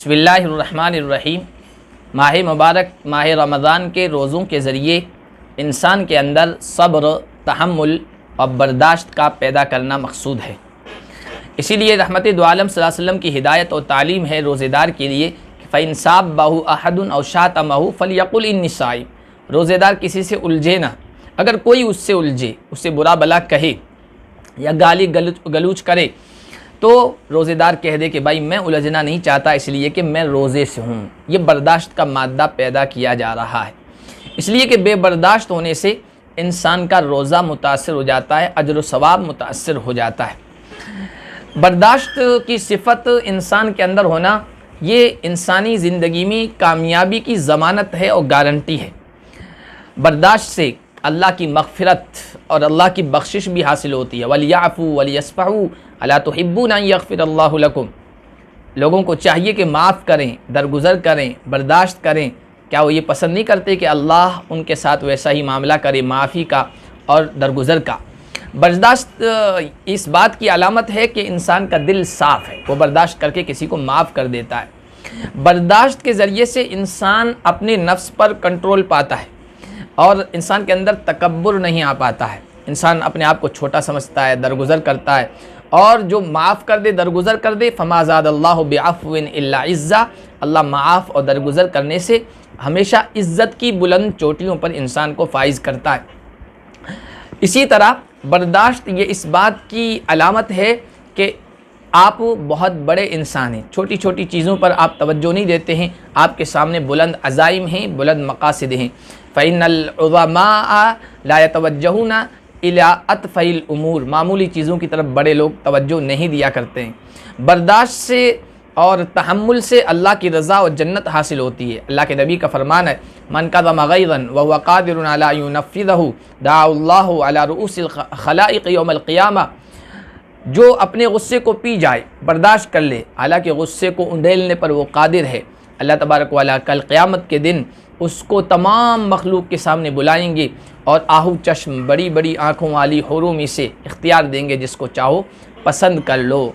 बिस्मिल्लाहिर्रहमानिर्रहीम। माह मुबारक माह रमज़ान के रोज़ों के ज़रिए इंसान के अंदर सब्र, तहम्मुल और बर्दाश्त का पैदा करना मकसूद है। इसीलिए रहमत दो आलम सल्लल्लाहु अलैहि वसल्लम की हिदायत और तालीम है रोज़ेदार के लिए फ़इन साब्बहु अहदुन औ शातमहु फलयकुल इन्नी साइम। रोज़ेदार किसी से उलझे ना, अगर कोई उससे उलझे, उससे बुरा भला कहे या गाली गलूच करे तो रोज़ेदार कह दे कि भाई मैं उलझना नहीं चाहता इसलिए कि मैं रोज़े से हूँ। ये बर्दाश्त का मादा पैदा किया जा रहा है, इसलिए कि बेबर्दाश्त होने से इंसान का रोज़ा मुतासर हो जाता है, अजर व सवाब मुतासर हो जाता है। बर्दाश्त की सिफत इंसान के अंदर होना ये इंसानी ज़िंदगी में कामयाबी की ज़मानत है और गारंटी है। बर्दाश्त से अल्लाह की मग़फ़िरत और अल्लाह की बख्शिश भी हासिल होती है। वलियाफ़ू वलियस्फ़हू अला तुहिब्बूना अन यग़फ़िरल्लाहु लकुम। लोगों को चाहिए कि माफ़ करें, दरगुज़र करें, बर्दाश्त करें। क्या वो ये पसंद नहीं करते कि अल्लाह उनके साथ वैसा ही मामला करे, माफ़ी का और दरगुज़र का। बर्दाश्त इस बात की अलामत है कि इंसान का दिल साफ़ है, वो बर्दाश्त करके किसी को माफ़ कर देता है। बर्दाश्त के ज़रिए से इंसान अपने नफ्स पर कंट्रोल पाता है और इंसान के अंदर तकब्बुर नहीं आ पाता है। इंसान अपने आप को छोटा समझता है, दरगुज़र करता है, और जो माफ़ कर दे, दरगुज़र कर दे, फमा ज़ादल्लाहु बिअफ़्विन इल्ला इज़्ज़ा। अल्लाह माफ़ और दरगुज़र करने से हमेशा इज़्ज़त की बुलंद चोटियों पर इंसान को फाइज़ करता है। इसी तरह बर्दाश्त ये इस बात की अलामत है कि आप बहुत बड़े इंसान हैं, छोटी छोटी चीज़ों पर आप तवज्जो नहीं देते हैं, आपके सामने बुलंद अज़ाइम हैं, बुलंद मक़ासिद हैं। फ़इन्नल उज़माअ ला यतवज्जहूना इला अतफ़इल उमूर। मामूली चीज़ों की तरफ बड़े लोग तवज्जो नहीं दिया करते हैं। बर्दाश्त से और तहम्मुल से अल्लाह की रज़ा और जन्नत हासिल होती है। अल्लाह के नबी का फरमान है, मन कज़म गैज़न व हुव क़ादिरुन अला युनफ़्फ़िज़हु दअअल्लाहु अला रुऊसिल ख़लाइक़ यौमल क़ियामा। जो अपने गुस्से को पी जाए, बर्दाश्त कर ले, हालांकि गुस्से को उंडेलने पर वो कादिर है, अल्लाह तबारक व तआला कल क़यामत के दिन उसको तमाम मखलूक के सामने बुलाएंगे और आहू चश्म बड़ी बड़ी आँखों वाली होरों में से इख्तियार देंगे, जिसको चाहो पसंद कर लो।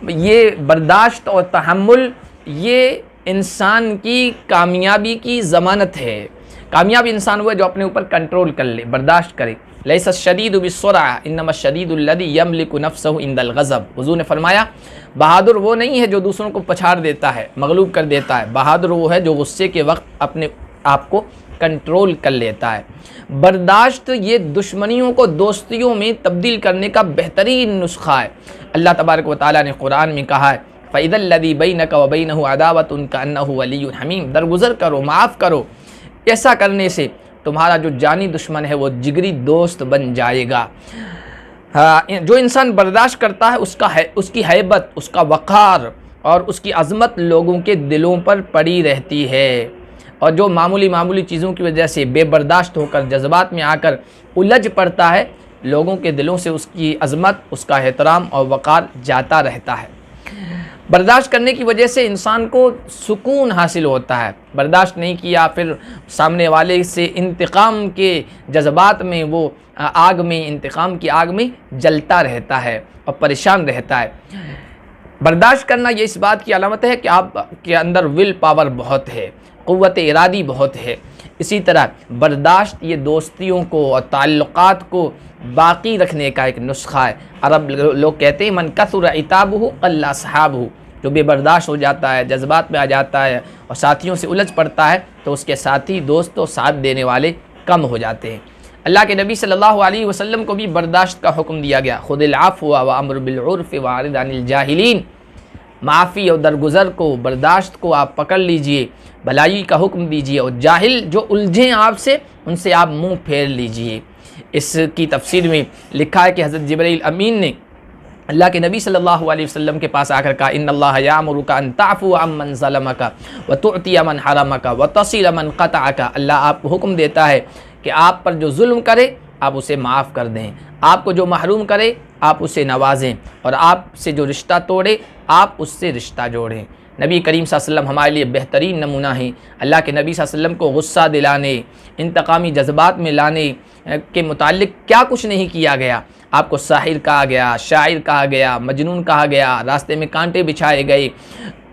ये बर्दाश्त और तहम्मुल ये इंसान की कामयाबी की ज़मानत है। कामयाब इंसान हुआ जो अपने ऊपर कंट्रोल कर ले, बर्दाश्त करे। लैसा शदीदु बिस्सुरअ इन्नमा शदीदुल्लज़ी यमलिकु नफ्सहु इंदल ग़ज़ब। हुज़ूर ने फरमाया, बहादुर वो नहीं है जो दूसरों को पछाड़ देता है, मगलूब कर देता है। बहादुर वो है जो गुस्से के वक्त अपने आप को कंट्रोल कर लेता है। बर्दाश्त ये दुश्मनियों को दोस्तियों में तब्दील करने का बेहतरीन नुस्खा है। अल्लाह तबारक व तआला ने कुरान में कहा है, फ़इज़ल्लज़ी बैनका व बैनहु अदावतुन कअन्नहु वलिय्युन हमीम। दरगुज़र करो, माफ़ करो। ऐसा करने से तुम्हारा जो जानी दुश्मन है वो जिगरी दोस्त बन जाएगा। जो इंसान बर्दाश्त करता है उसकी हैबत, उसका वक़ार और उसकी अज़मत लोगों के दिलों पर पड़ी रहती है। और जो मामूली चीज़ों की वजह से बेबर्दाश्त होकर जज्बात में आकर उलझ पड़ता है, लोगों के दिलों से उसकी अज़मत, उसका एहतराम और वक़ार जाता रहता है। बर्दाश्त करने की वजह से इंसान को सुकून हासिल होता है। बर्दाश्त नहीं किया फिर सामने वाले से इंतकाम के जज्बात में वो आग में, इंतकाम की आग में जलता रहता है और परेशान रहता है। बर्दाश्त करना ये इस बात की अलामत है कि आपके अंदर विल पावर बहुत है, क़ुव्वत इरादी बहुत है। इसी तरह बर्दाश्त ये दोस्तियों को और ताल्लुक़ात को बाकी रखने का एक नुस्खा है। अरब लोग कहते हैं, मन कसुर इताबहु क़ल्ल अस्हाबहु। जो बेबर्दाश्त हो जाता है, जज्बात में आ जाता है और साथियों से उलझ पड़ता है, तो उसके साथी, दोस्त और साथ देने वाले कम हो जाते हैं। अल्लाह के नबी सल्लल्लाहु अलैहि वसल्लम को भी बर्दाश्त का हुक्म दिया गया। खुदिल अफ़्व व अम्र बिल उर्फ़ व अरिद अनिल जाहिलीन। माफ़ी और दरगुज़र को, बर्दाश्त को आप पकड़ लीजिए, भलाई का हुक्म दीजिए, और जाहिल जो उलझें आपसे उनसे आप मुँह फेर लीजिए। इसकी तफसीर में लिखा है कि हज़रत जिब्रील अमीन ने अल्लाह के नबी सल्लल्लाहु अलैहि वसल्लम के पास आकर कहा, इन्नल्लाह यामुरुका अन तअफ़ू अम्मन ज़लमका व तुअतिया मन हरमका व तसील मन क़तअका। अल्लाह आपको हुक्म देता है कि आप पर जो जुल्म करे आप उसे माफ़ कर दें, आपको जो महरूम करे आप उसे नवाजें, और आपसे जो रिश्ता तोड़े आप उससे रिश्ता जोड़ें। नबी करीम सल्लल्लाहु अलैहि वसल्लम हमारे लिए बेहतरीन नमूना है। अल्लाह के नबी सल्लल्लाहु अलैहि वसल्लम को गुस्सा दिलाने, इंतकामी जज्बात में लाने के मुताल्लिक़ क्या कुछ नहीं किया गया। आपको साहिर कहा गया, शायर कहा गया, मजनून कहा गया, रास्ते में कांटे बिछाए गए,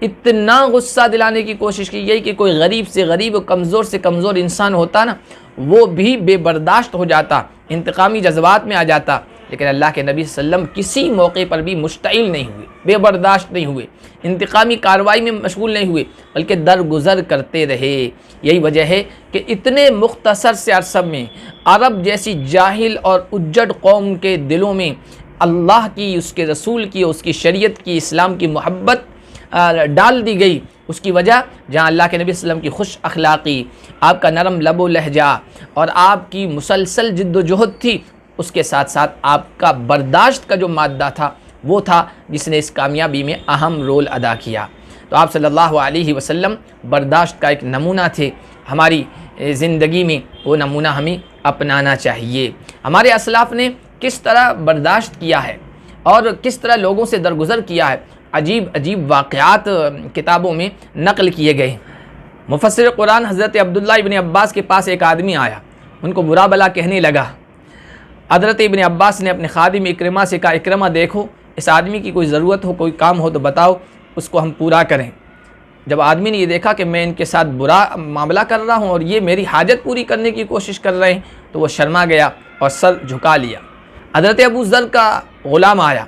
इतना गुस्सा दिलाने की कोशिश की गई कि कोई गरीब से गरीब, कमज़ोर से कमज़ोर इंसान होता ना, वो भी बेबर्दाश्त हो जाता, इंतकामी जज्बात में आ जाता। लेकिन अल्लाह के नबी सल्लम किसी मौके पर भी मुश्तइल नहीं हुए, बेबर्दाश्त नहीं हुए, इंतकामी कार्रवाई में मशगूल नहीं हुए, बल्कि दरगुजर करते रहे। यही वजह है कि इतने मुख्तसर से अरसब में अरब जैसी जाहिल और उज्जड़ कौम के दिलों में अल्लाह की, उसके रसूल की, उसकी शरीयत की, इस्लाम की मोहब्बत डाल दी गई। उसकी वजह जहाँ अल्लाह के नबी सल्लम की खुश अखलाक़ी, आपका नरम लबो लहजा और आपकी मुसलसल जिद्दोजहद थी, उसके साथ साथ आपका बर्दाश्त का जो मादा था वो था जिसने इस कामयाबी में अहम रोल अदा किया। तो आप सल्लल्लाहु अलैहि वसल्लम बर्दाश्त का एक नमूना थे। हमारी ज़िंदगी में वो नमूना हमें अपनाना चाहिए। हमारे असलाफ़ ने किस तरह बर्दाश्त किया है और किस तरह लोगों से दरगुज़र किया है, अजीब अजीब वाक़यात किताबों में नक़ल किए गए। मुफस्सिर कुरान हज़रत अब्दुल्लाह इब्न अब्बास के पास एक आदमी आया, उनको बुरा भला कहने लगा। हज़रत इब्न अब्बास ने अपने खादिम इक्रमा से कहा, इक्रमा देखो, इस आदमी की कोई ज़रूरत हो, कोई काम हो तो बताओ, उसको हम पूरा करें। जब आदमी ने ये देखा कि मैं इनके साथ बुरा मामला कर रहा हूँ और ये मेरी हाजत पूरी करने की कोशिश कर रहे हैं, तो वो शर्मा गया और सर झुका लिया। हज़रत अबू ज़र का ग़ुलाम आया,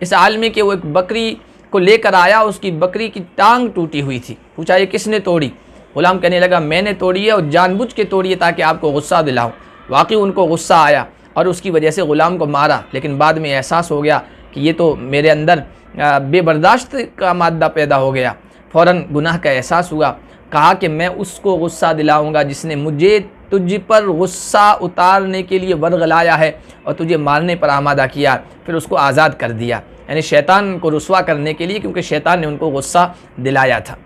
इस आलमी के वो एक बकरी को लेकर आया, उसकी बकरी की टांग टूटी हुई थी। पूछा ये किसने तोड़ी? ग़ुलाम कहने लगा मैंने तोड़ी है और जानबूझ के तोड़ी है ताकि आपको गुस्सा दिलाऊं। वाकई उनको गुस्सा आया और उसकी वजह से ग़ुलाम को मारा, लेकिन बाद में एहसास हो गया कि ये तो मेरे अंदर बेबर्दाश्त का मादा पैदा हो गया। फ़ौरन गुनाह का एहसास हुआ, कहा कि मैं उसको गुस्सा दिलाऊंगा जिसने मुझे तुझ पर गुस्सा उतारने के लिए वर्गलाया है और तुझे मारने पर आमादा किया। फिर उसको आज़ाद कर दिया, यानी शैतान को रुस्वा करने के लिए, क्योंकि शैतान ने उनको गुस्सा दिलाया था।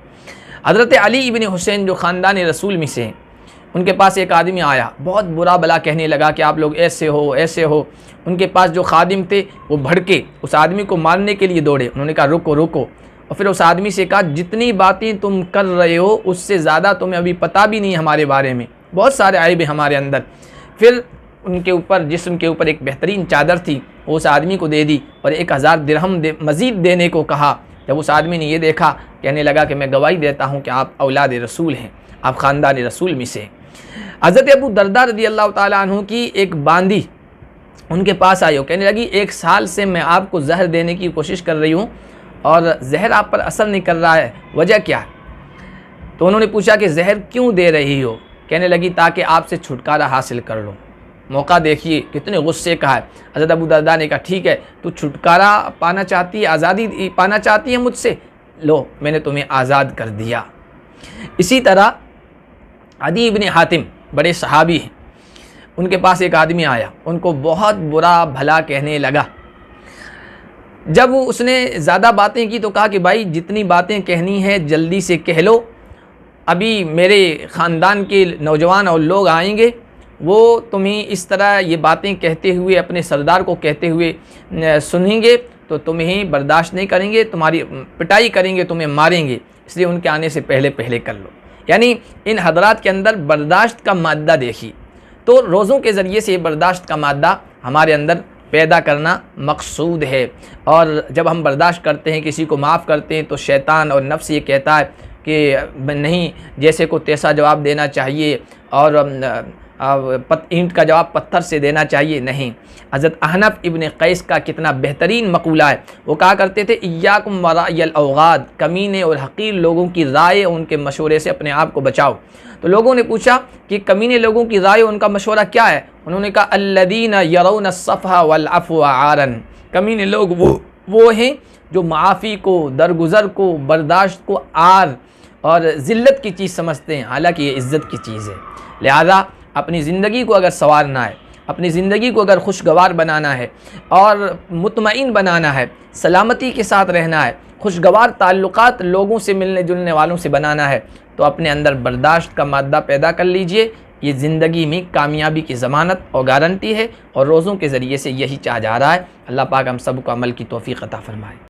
हज़रत अली इब्न हुसैन जो ख़ानदान रसूल में से हैं, उनके पास एक आदमी आया, बहुत बुरा भला कहने लगा कि आप लोग ऐसे हो ऐसे हो। उनके पास जो खादिम थे वो भड़के उस आदमी को मारने के लिए दौड़े। उन्होंने कहा रुको रुको, और फिर उस आदमी से कहा जितनी बातें तुम कर रहे हो उससे ज़्यादा तुम्हें अभी पता भी नहीं हमारे बारे में, बहुत सारे ऐब हैं हमारे अंदर। फिर उनके ऊपर, जिस्म के ऊपर एक बेहतरीन चादर थी, वो उस आदमी को दे दी और 1000 दिरहम मज़ीद देने को कहा। जब उस आदमी ने ये देखा, कहने लगा कि मैं गवाही देता हूँ कि आप औलाद रसूल हैं, आप ख़ानदान रसूल में से। हज़रत अबू दरदा रज़ी अल्लाह ताला अन्हु की एक बांदी उनके पास आई हो, कहने लगी 1 साल से मैं आपको जहर देने की कोशिश कर रही हूँ और जहर आप पर असर नहीं कर रहा है, वजह क्या है? तो उन्होंने पूछा कि जहर क्यों दे रही हो? कहने लगी ताकि आपसे छुटकारा हासिल कर लो। मौका देखिए कितने गुस्से का है। हज़रत अबू दरदा ने कहा ठीक है, तू छुटकारा पाना चाहती है, आज़ादी पाना चाहती है मुझसे, लो मैंने तुम्हें आज़ाद कर दिया। इसी तरह अदी इब्न हातिम बड़े सहाबी हैं, उनके पास एक आदमी आया, उनको बहुत बुरा भला कहने लगा। जब उसने ज़्यादा बातें की तो कहा कि भाई जितनी बातें कहनी है जल्दी से कह लो, अभी मेरे ख़ानदान के नौजवान और लोग आएंगे, वो तुम्हें इस तरह ये बातें कहते हुए, अपने सरदार को कहते हुए सुनेंगे तो तुम्हें बर्दाश्त नहीं करेंगे, तुम्हारी पिटाई करेंगे, तुम्हें मारेंगे, इसलिए उनके आने से पहले पहले कर लो। यानी इन हजरात के अंदर बर्दाश्त का मादा देखी। तो रोज़ों के ज़रिए से ये बर्दाश्त का मादा हमारे अंदर पैदा करना मकसूद है। और जब हम बर्दाश्त करते हैं, किसी को माफ़ करते हैं, तो शैतान और नफ्स ये कहता है कि नहीं, जैसे को तैसा जवाब देना चाहिए और ईंट का जवाब पत्थर से देना चाहिए। नहीं, हज़रत अहनफ इब्न कैस का कितना बेहतरीन मकूला है। वो कहा करते थे इय्याकुम वरायल औगाद, कमीने और हकीर लोगों की राय और उनके मशवरे से अपने आप को बचाओ। तो लोगों ने पूछा कि कमीने लोगों की राय और उनका मशवरा क्या है? उन्होंने कहा अल्लदीना यरौन सफ़हा वल अफ़्व आरन, कमीने लोग वो हैं जो माफ़ी को, दरगुज़र को, बर्दाश्त को आर और ज़िल्लत की चीज़ समझते हैं, हालांकि ये इज़्ज़त की चीज़ है। लिहाजा अपनी ज़िंदगी को अगर संवारना है, अपनी ज़िंदगी को अगर खुशगवार बनाना है और मुतमईन बनाना है, सलामती के साथ रहना है, खुशगवार ताल्लुकात लोगों से, मिलने जुलने वालों से बनाना है, तो अपने अंदर बर्दाश्त का मादा पैदा कर लीजिए। ये ज़िंदगी में कामयाबी की ज़मानत और गारंटी है और रोज़ों के ज़रिए से यही चाहा जा रहा है। अल्लाह पाक हम सब को अमल की तौफ़ीक़ अता फ़रमाए।